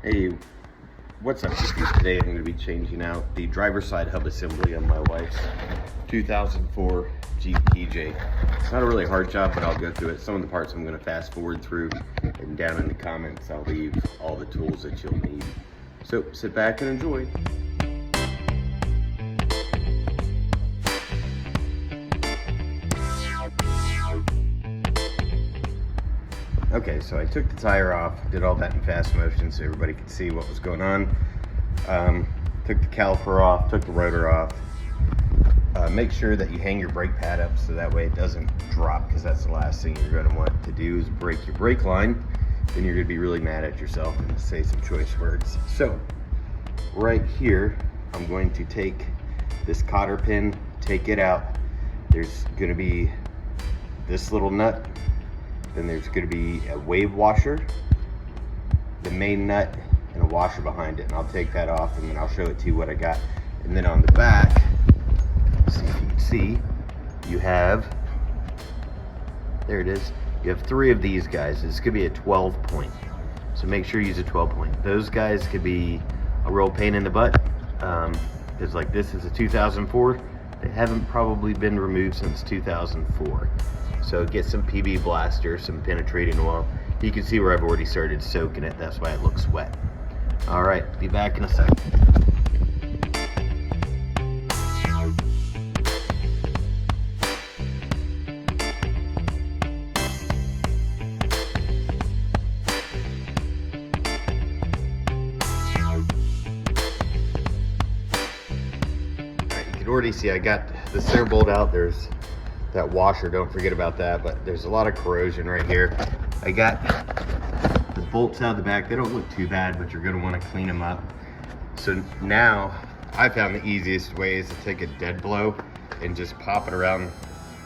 Hey, what's up with you? Today I'm going to be changing out the driver's side hub assembly on my wife's 2004 Jeep PJ. It's not a really hard job, but I'll go through it. Some of the parts I'm going to fast forward through, and down in the comments I'll leave all the tools that you'll need. So sit back and enjoy. Okay, so I took the tire off, did all that in fast motion so everybody could see what was going on. Took the caliper off, took the rotor off. Make sure that you hang your brake pad up so that way it doesn't drop, because that's the last thing you're going to want to do is break your brake line. Then you're going to be really mad at yourself and say some choice words. So right here, I'm going to take this cotter pin, take it out. There's going to be this little nut. Then there's going to be a wave washer, the main nut, and a washer behind it. And I'll take that off and then I'll show it to you what I got. And then on the back, see if you can see, you have, there it is. You have 3 of these guys. This could be a 12 point. So make sure you use a 12 point. Those guys could be a real pain in the butt. Because like this is a 2004. They haven't probably been removed since 2004. So get some PB Blaster, some penetrating oil. You can see where I've already started soaking it. That's why it looks wet. All right, be back in a second. All right, you can already see I got the center bolt out. There's that washer, don't forget about that, but there's a lot of corrosion right here. I got the bolts out the back. They don't look too bad, but you're gonna wanna clean them up. So now, I found the easiest way is to take a dead blow and just pop it around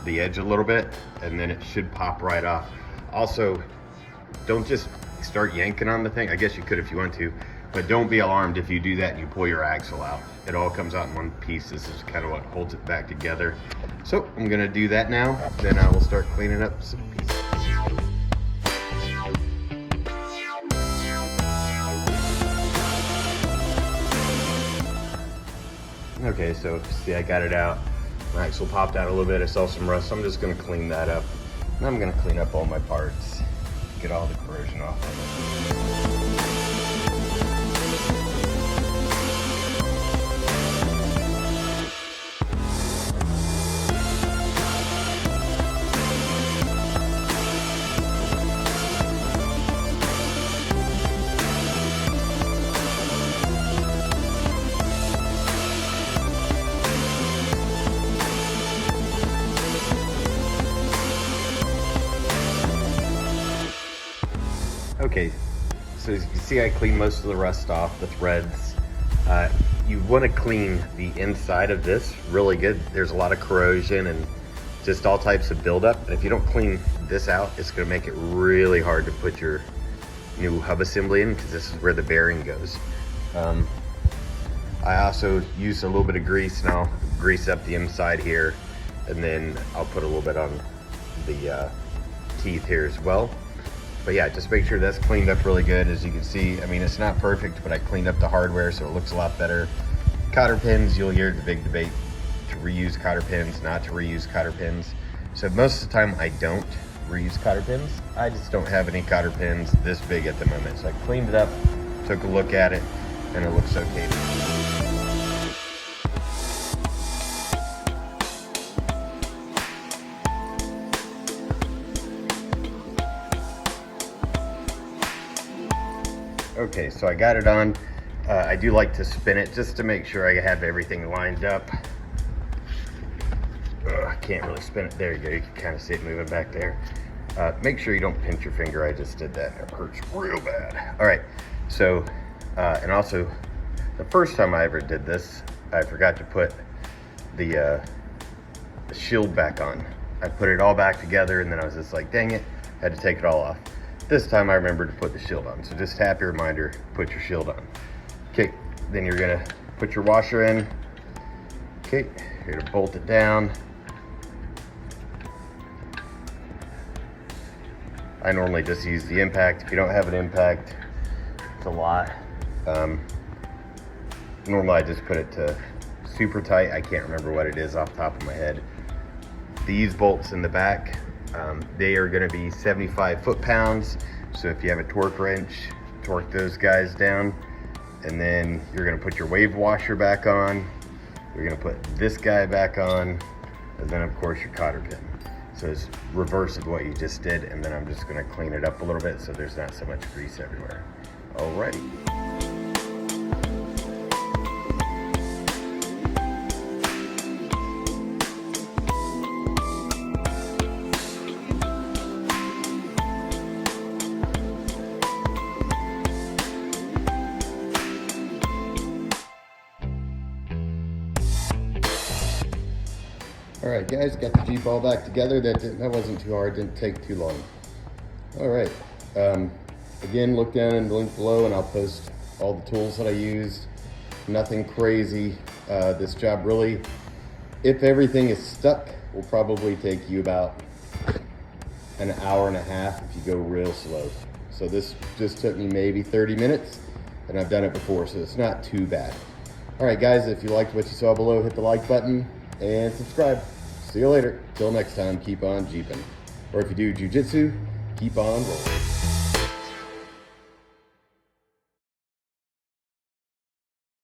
the edge a little bit, and then it should pop right off. Also, don't just start yanking on the thing. I guess you could if you want to, but don't be alarmed if you do that and you pull your axle out. It all comes out in one piece. This is kind of what holds it back together. So I'm gonna do that now, then I will start cleaning up some pieces. Okay, so see I got it out. My axle popped out a little bit. I saw some rust, so I'm just gonna clean that up. And I'm gonna clean up all my parts, get all the corrosion off of it. Okay, so as you can see I cleaned most of the rust off, the threads. You want to clean the inside of this really good. There's a lot of corrosion and just all types of buildup. And if you don't clean this out, it's going to make it really hard to put your new hub assembly in, because this is where the bearing goes. I also used a little bit of grease, and I'll grease up the inside here, and then I'll put a little bit on the teeth here as well. But yeah, just make sure that's cleaned up really good. As you can see, I mean, it's not perfect, but I cleaned up the hardware so it looks a lot better. Cotter pins, you'll hear the big debate to reuse cotter pins, not to reuse cotter pins. So most of the time I don't reuse cotter pins. I just don't have any cotter pins this big at the moment. So I cleaned it up, took a look at it, and it looks okay. Okay, so I got it on. I do like to spin it just to make sure I have everything lined up. I can't really spin it. There you go. You can kind of see it moving back there. Make sure you don't pinch your finger. I just did that. It hurts real bad. All right. So, and also, the first time I ever did this, I forgot to put the shield back on. I put it all back together, and then I was just like, dang it, I had to take it all off. This time I remembered to put the shield on. So just happy reminder, put your shield on. Okay, then you're gonna put your washer in. Okay, you're gonna bolt it down. I normally just use the impact. If you don't have an impact, it's a lot. Normally I just put it to super tight. I can't remember what it is off the top of my head. These bolts in the back, they are going to be 75 foot-pounds. So if you have a torque wrench, torque those guys down. And then you're going to put your wave washer back on. You're going to put this guy back on. And then of course your cotter pin. So it's reverse of what you just did. And then I'm just going to clean it up a little bit so there's not so much grease everywhere. Alrighty. All right, guys, got the Jeep all back together. That wasn't too hard, didn't take too long. All right, again, look down in the link below and I'll post all the tools that I used. Nothing crazy. This job really, if everything is stuck, will probably take you about an hour and a half if you go real slow. So this just took me maybe 30 minutes and I've done it before, so it's not too bad. All right, guys, if you liked what you saw below, hit the like button and subscribe. See you later. Till next time, keep on Jeeping. Or if you do jujitsu, keep on rolling.